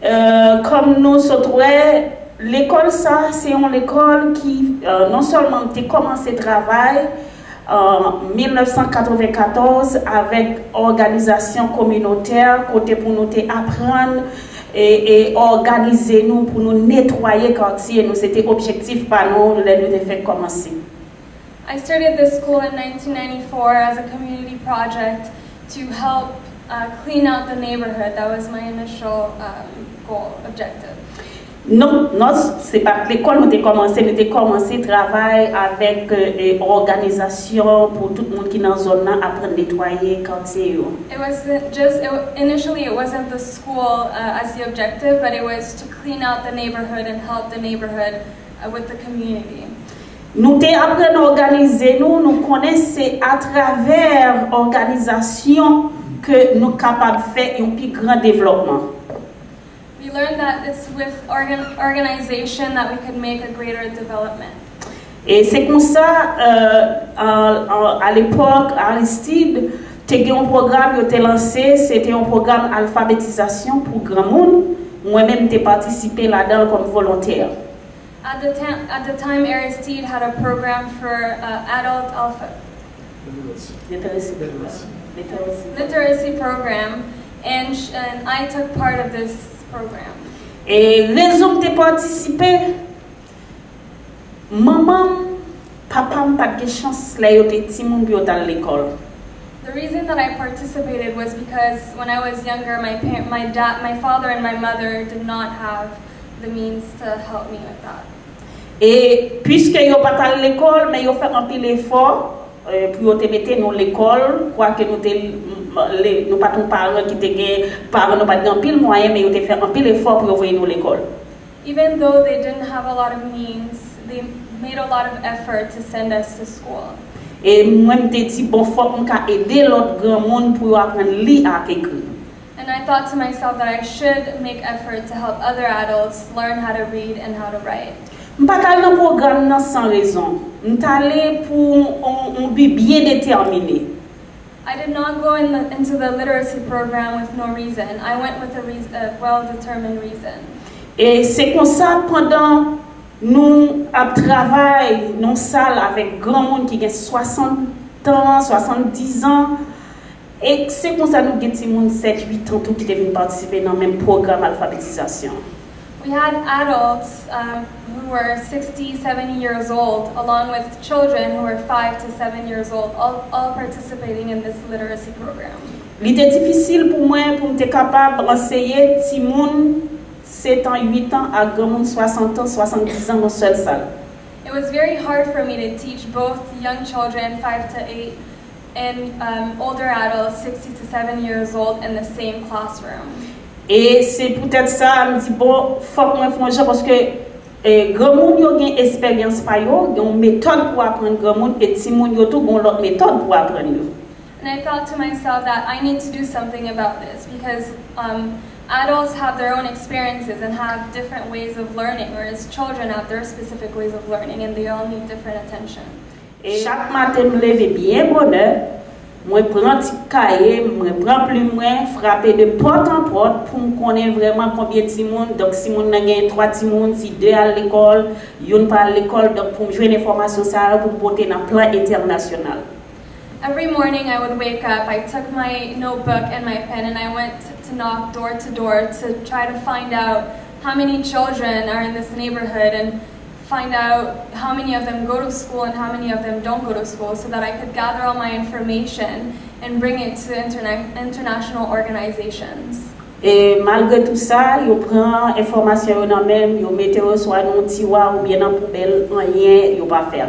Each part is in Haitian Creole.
Comme nous sommes l'école, ça, c'est une école qui non seulement a commencé le travail en 1994 avec organisation communautaire, côté pour nous apprendre et organiser nous pour nous nettoyer quartier. Nous c'était objectif par nous nous fait commencer. I started this school in 1994 as a community project to help clean out the neighborhood. That was my initial goal, objective. Non, c'est pas l'école nous commencé le travail avec organisation pour tout le monde qui est dans la zone apprendre nettoyer quartier. Initially it wasn't the school as the objective, but it was to clean out the neighborhood and help the neighborhood with the community. Nous apprenons à organiser, nous connaissons à travers l'organisation que nous sommes capables de faire un plus grand développement. We learned that it's with organization that we could make a greater development. Et c'est comme ça, à l'époque, Aristide, un programme qui a été lancé, c'était un programme alphabétisation pour grand monde. Moi-même, j'ai participé là-dedans comme volontaire. At the time, Aristide had a program for adult literacy program, and I took part of this program. Et raison de participer, maman, papa n'a pas de chance là yo te ti moun bio dans l'école. The reason that I participated was because when I was younger, my father and my mother did not have the means to help me with that. Et puisque yo pas à l'école, mais yo fait un pile effort pour te mettre dans l'école, quoi que nous pas ton parents qui te parents nous pas grand pile moyen, mais yo te fait un pile effort pour envoyer nous l'école. Even though they didn't have a lot of means, they made a lot of effort to send us to school. Et moi me te dit bon faut on ka aider l'autre grand monde pour apprendre lire et écrire. And I thought to myself that I should make effort to help other adults learn how to read and how to write. M'pas aller dans programme sans raison. M'allé pour un but bien déterminé. I did not go into the literacy program with no reason. I went with a well-determined reason. Et c'est comme ça pendant nous travaillons dans une salle avec grand monde qui a 60 ans, 70 ans. Et c'est comme ça nous avons des gens 7-8 ans tout qui deviennent participer dans le même programme d'alphabétisation. We had adults who were 60, 70 years old, along with children who were 5 to 7 years old, all participating in this literacy program. C'était difficile pour moi pour être capable d'enseigner petit monde 7 ans, 8 ans à grand monde 60 ans, 70 ans dans une seule salle. It was very hard for me to teach both young children 5 to 8 and older adults 60 to 7 years old in the same classroom. Et c'est peut-être ça, me dit bon, faut que moi fasse parce que grand monde yo gen expérience pa yo, gen méthode pour apprendre grand monde et petit monde yo tout gon l'autre méthode pour apprendre yo. And I thought to myself that I need to do something about this because adults have their own experiences and have different ways of learning, whereas children have their specific ways of learning and they all need different attention. Et chaque matin me lever bien bonheur. Moi prends petit cahier, moi prends plume, moi frapper de porte en porte pour me connaître vraiment combien de monde. Donc si mon n'a gagne 3 petits monde, si 2 à l'école, une pas à l'école, donc pour me jouer une information ça pour porter dans plan international. Every morning I would wake up, I took my notebook and my pen and I went to knock door to try to find out how many children are in this neighborhood and find out how many of them go to school and how many of them don't go to school so that I could gather all my information and bring it to international organizations. Et malgré tout ça, yo prend information dans même, yo mette soit dans tiroir ou bien dans poubelle, rien yo pas faire.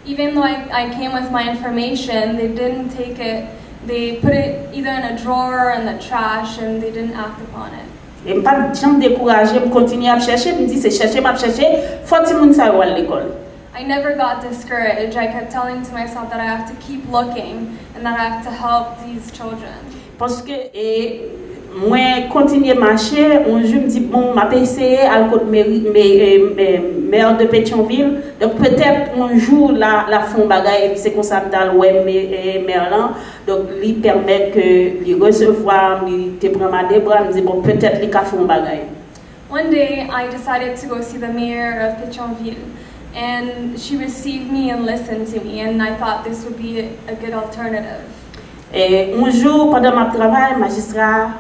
Even though I came with my information, they didn't take it. They put it either in a drawer or in the trash and they didn't act upon it. Et me pas jamais décourager, me continuer à chercher, me dit c'est chercher, m'a chercher, faut que moun sa yo à l'école. I never got discouraged. I kept telling to myself that I have to keep looking and that I have to help these children. Parce que moi continuer marcher, un jour me dit bon m'a essayé à côté maire de Pétionville, donc peut-être un jour la font bagaille et puis c'est comme ça dans ouais maire là, donc lui permet que lui recevoir, lui te prendre ma débras, me dit bon peut-être lui ca font bagaille. One day I decided to go see the mayor of Pétionville, and she received me and listened to me, and I thought this would be a good alternative. Et un jour, pendant mon travail, magistrat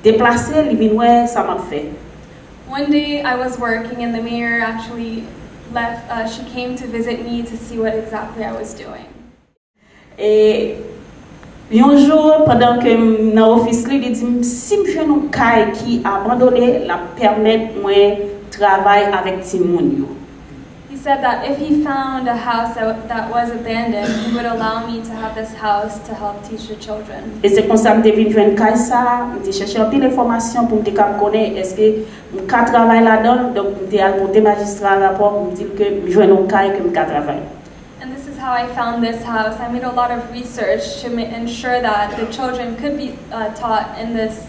déplacé, il vient ça m'a fait. One day I was working and the mayor actually left, she came to visit me to see what exactly I was doing. Et un jour, pendant que dans l'office, il dit si je n'ai pas qui abandonné, la permettre moi travailler avec Timoun. He said that if he found a house that was abandoned, he would allow me to have this house to help teach the children. Et c'est comme ça que je suis venu à ça, je cherché un peu d'informations pour me connaître est-ce que je travaille là-dedans, donc je suis allé magistrat rapport pour me dire que je suis un cas que je travaille. And this is how I found this house. I made a lot of research to ensure that the children could be taught in this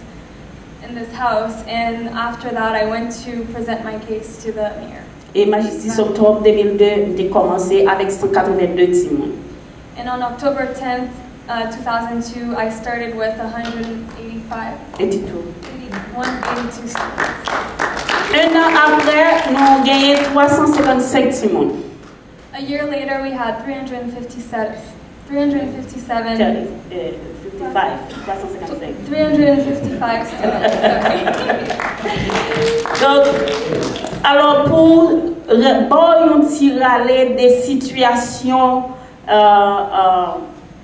house, and after that I went to present my case to the mayor. Et ma justice octobre 2002, j'ai commencé avec 182 timons. And on October 10th, 2002, I started with 185. 82. 182 students. Un an après, nous avons gagné 355 timons. A year later, we had 357. 355 students. Donc, alors pour tirer des situations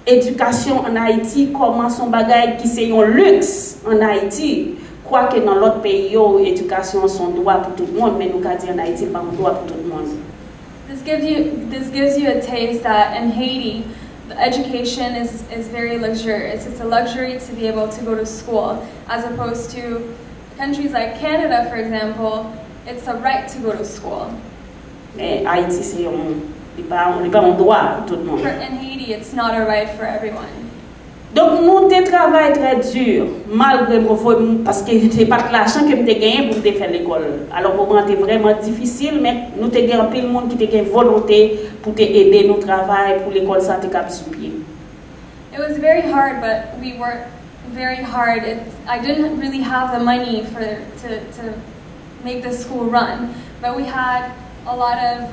éducation en Haïti, comment son bagage qui c'est un luxe en Haïti, quoique dans l'autre pays, l'éducation son droit pour tout le monde, mais nous avons dit en Haïti, pas un droit pour tout le monde. This gives you a taste that in Haiti, the education is very luxurious. It's a luxury to be able to go to school, as opposed to countries like Canada, for example. It's a right to go to school. Mais Haïti, c'est pas un droit pour tout le monde. In Haiti, it's not a right for everyone. Donc, nous travail très dur, malgré parce que c'est pas l'argent que nous avons gagné pour faire l'école. Alors, pour moi, c'était vraiment difficile, mais nous avons gagné plein de monde qui a volonté pour aider nos travail, pour l'école santé cap sous pied. It was very hard, but we worked very hard. I didn't really have the money to make the school run, but we had a lot of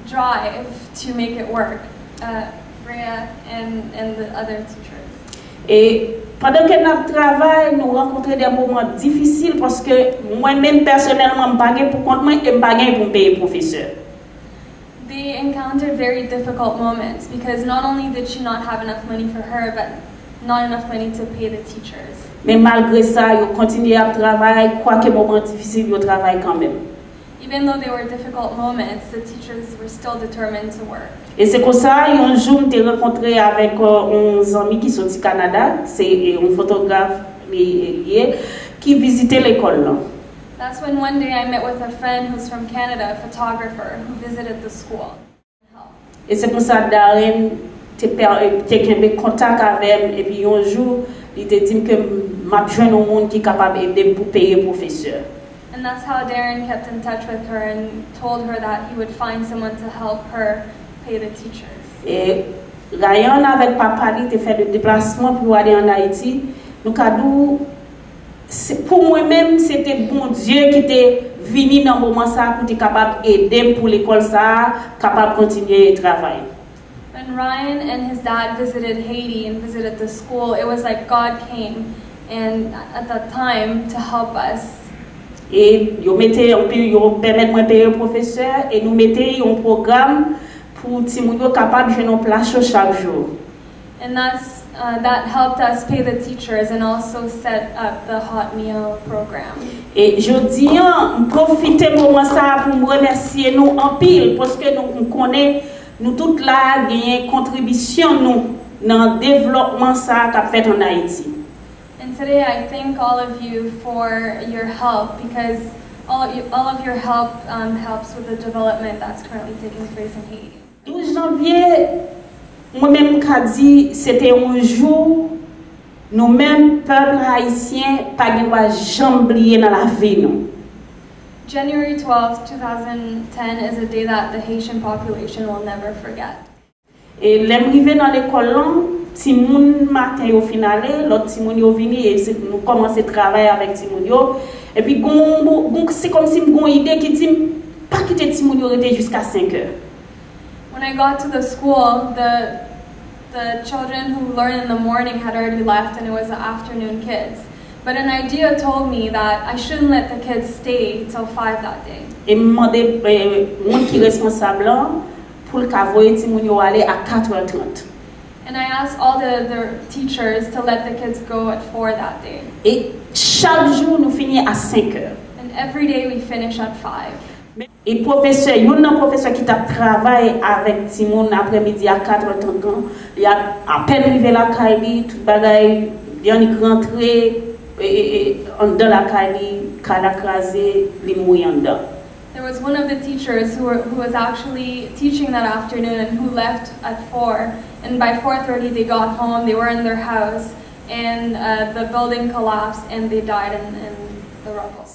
drive to make it work. Rea and the other teachers. Et pendant que nous travaillons, nous rencontrons des moments difficiles parce que moi-même personnellement, je ne peux pas pour compte moi et je ne peux pas pour payer professeur. They encountered very difficult moments because not only did she not have enough money for her, but not enough money to pay the teachers. Mais malgré ça, ils continuent à travailler, quoique moment difficile, ils travaillent quand même. Even though they were difficult moments, the teachers were still determined to work. Et c'est comme ça, un jour, je me rencontré avec un ami qui sont du Canada, c'est un photographe qui visitait l'école. That's when one day I met with a friend who's from Canada, a photographer, who visited the school. Et c'est pour ça, Darren, tu as contact avec elle, et puis un jour, il te dit que je suis un monde qui est capable d'aider pour payer le professeur. And that's how Darren kept in touch with her and told her that he would find someone to help her pay the teachers. Et Ryan avec papa, il a fait le déplacement pour aller en Haïti. Nous avons pour moi-même, c'était bon Dieu qui était venu dans le moment ça pour être capable d'aider pour l'école ça, capable de continuer le travail. When Ryan and his dad visited Haiti and visited the school, it was like God came and at that time to help us. Et ils permettent de payer le professeur et nous mettons un programme pour que nous soyons capables de faire une place chaque jour. And that helped us pay the teachers and also set up the hot meal program. Et je dis, profitez de moment ça pour me remercier nous en pile parce que nous connaissons nous toutes là gagner contribution nous dans le développement ça qu'a fait en Haïti. And today I thank all of you for your help because all of your help helps with the development that's currently taking place in Haiti. 12 janvier, moi-même, dit c'était un jour nous-mêmes, peuple haïtien, pas de droit jamais oublier dans la vie nous. January 12th, 2010 is a day that the Haitian population will never forget. Et l'arrivée dans l'école là, ti moun matin au finale, l'autre ti moun yo vini et nous commencer travailler avec ti moun yo. Et puis c'est comme si m'gon idée qui dit pas quitter ti moun yo rester jusqu'à 5 heures. When I got to the school, the children who learn in the morning had already left and it was the afternoon kids. But an idea told me that I shouldn't let the kids stay till 5 that day. Et demandé moun qui responsable là pour qu'avoyer ti moun yo aller à 4h30. And I asked all the teachers to let the kids go at 4 that day. Et chaque jour nous finissons à 5 heures. And every day we finish at 5. Et professeur, il y a un professeur qui travaille avec Timon après-midi à 4h30, il a à peine arrivé la Kaili, tout bagaille, il est rentré dans la Kaili, il a crasé, il est mort dedans. There was one of the teachers who was actually teaching that afternoon and who left at 4, and by 4:30 they got home, they were in their house, and the building collapsed and they died in the rubble.